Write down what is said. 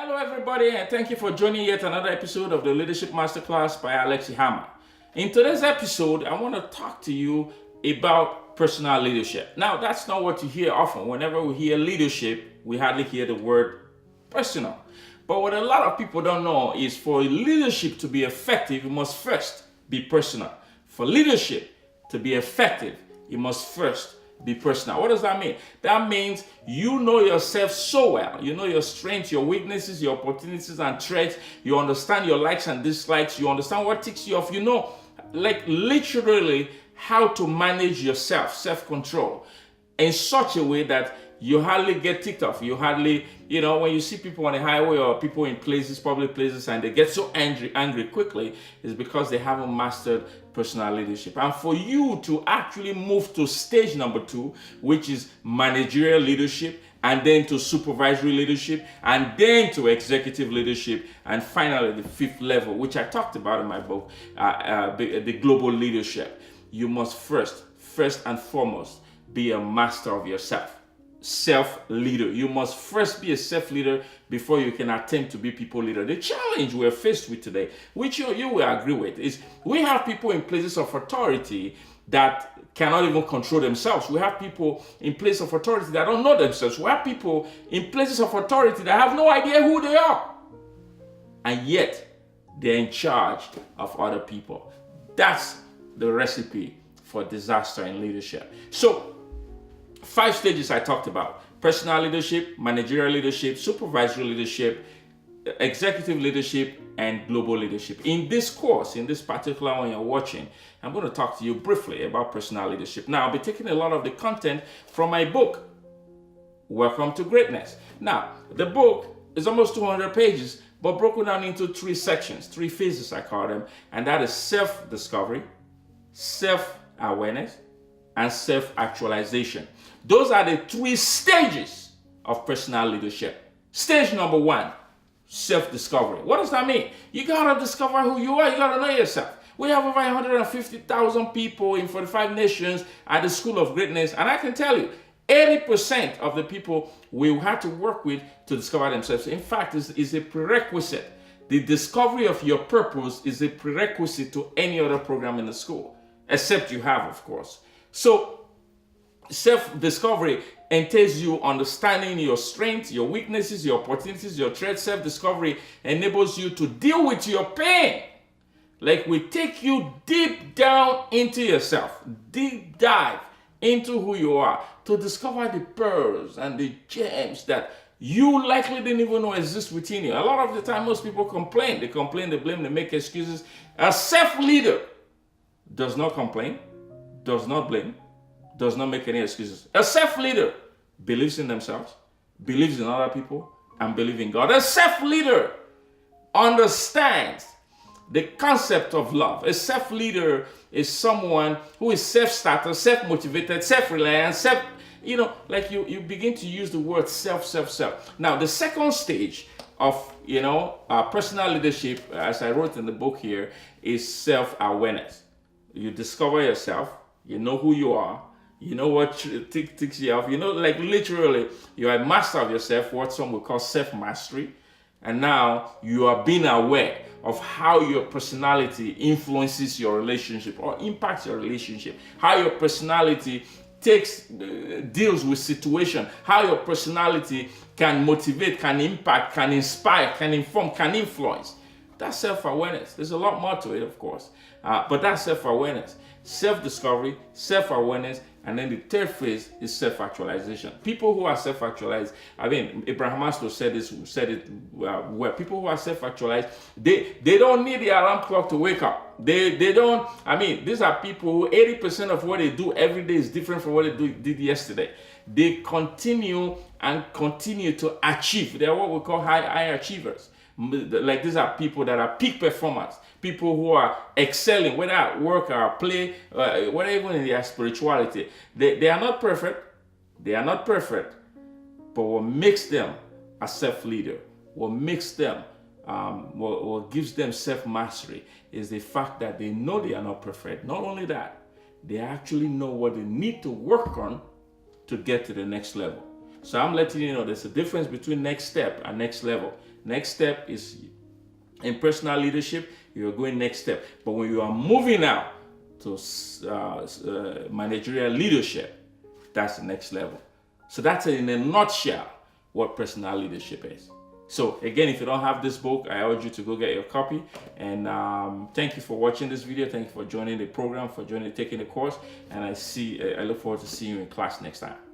Hello everybody, and thank you for joining yet another episode of the Leadership Masterclass by Ihama. In today's episode, I want to talk to you about personal leadership. Now, that's not what you hear often. Whenever we hear leadership, we hardly hear the word personal. But what a lot of people don't know is for leadership to be effective, it must first be personal. For leadership to be effective, it must first be personal. What does that mean? That means you know yourself so well. You know your strengths, your weaknesses, your opportunities and threats. You understand your likes and dislikes. You understand what ticks you off. You know, like literally how to manage yourself, self-control, in such a way that you hardly get ticked off. You hardly, when you see people on the highway or people in places, public places, and they get so angry quickly, is because they haven't mastered personal leadership. And for you to actually move to stage number 2, which is managerial leadership, and then to supervisory leadership, and then to executive leadership, and finally the 5th level, which I talked about in my book, the global leadership, you must first and foremost be a master of yourself. Self-leader. You must first be a self-leader before you can attempt to be people leader. The challenge we're faced with today, which you will agree with, is we have people in places of authority that cannot even control themselves. We have people in places of authority that don't know themselves. We have people in places of authority that have no idea who they are. And yet, they're in charge of other people. That's the recipe for disaster in leadership. So, 5 stages I talked about: personal leadership, managerial leadership, supervisory leadership, executive leadership, and global leadership. In this course, in this particular one you're watching, I'm going to talk to you briefly about personal leadership. Now, I'll be taking a lot of the content from my book, Welcome to Greatness. Now, the book is almost 200 pages, but broken down into 3 sections, 3 phases I call them, and that is self-discovery, self-awareness, and self-actualization. Those are the 3 stages of personal leadership. Stage number 1, self-discovery. What does that mean? You gotta discover who you are. You gotta know yourself. We have over 150,000 people in 45 nations at the School of Greatness, and I can tell you, 80% of the people we had to work with to discover themselves, in fact, is a prerequisite. The discovery of your purpose is a prerequisite to any other program in the school, except you have, of course. So, self-discovery entails you understanding your strengths, your weaknesses, your opportunities, your threats. Self-discovery enables you to deal with your pain. Like, we take you deep down into yourself, deep dive into who you are, to discover the pearls and the gems that you likely didn't even know exist within you. A lot of the time, most people complain. They complain, they blame, they make excuses. A self-leader does not complain, does not blame, does not make any excuses. A self-leader believes in themselves, believes in other people, and believes in God. A self-leader understands the concept of love. A self-leader is someone who is self-started, self-motivated, self-reliant, you begin to use the word self. Now, the second stage of, personal leadership, as I wrote in the book here, is self-awareness. You discover yourself, you know who you are, you know what ticks you off. Literally, you're a master of yourself, what some would call self-mastery. And now you are being aware of how your personality influences your relationship or impacts your relationship. How your personality deals with situation. How your personality can motivate, can impact, can inspire, can inform, can influence. That's self-awareness. There's a lot more to it, of course. But that's self-awareness. Self-discovery, self-awareness, and then the 3rd phase is self-actualization. People who are self-actualized, Abraham Maslow said it well. People who are self-actualized, they don't need the alarm clock to wake up. They don't, these are people who 80% of what they do every day is different from what they did yesterday. They continue to achieve. They are what we call high achievers. Like, these are people that are peak performers, people who are excelling, whether at work or play, whether even in their spirituality. They are not perfect. They are not perfect. But what makes them a self-leader, what makes them, what gives them self-mastery is the fact that they know they are not perfect. Not only that, they actually know what they need to work on to get to the next level. So I'm letting you know there's a difference between next step and next level. Next step is in personal leadership, you're going next step. But when you are moving out to managerial leadership, that's the next level. So that's in a nutshell what personal leadership is. So again, if you don't have this book, I urge you to go get your copy. And thank you for watching this video. Thank you for joining the program, for taking the course. And I look forward to seeing you in class next time.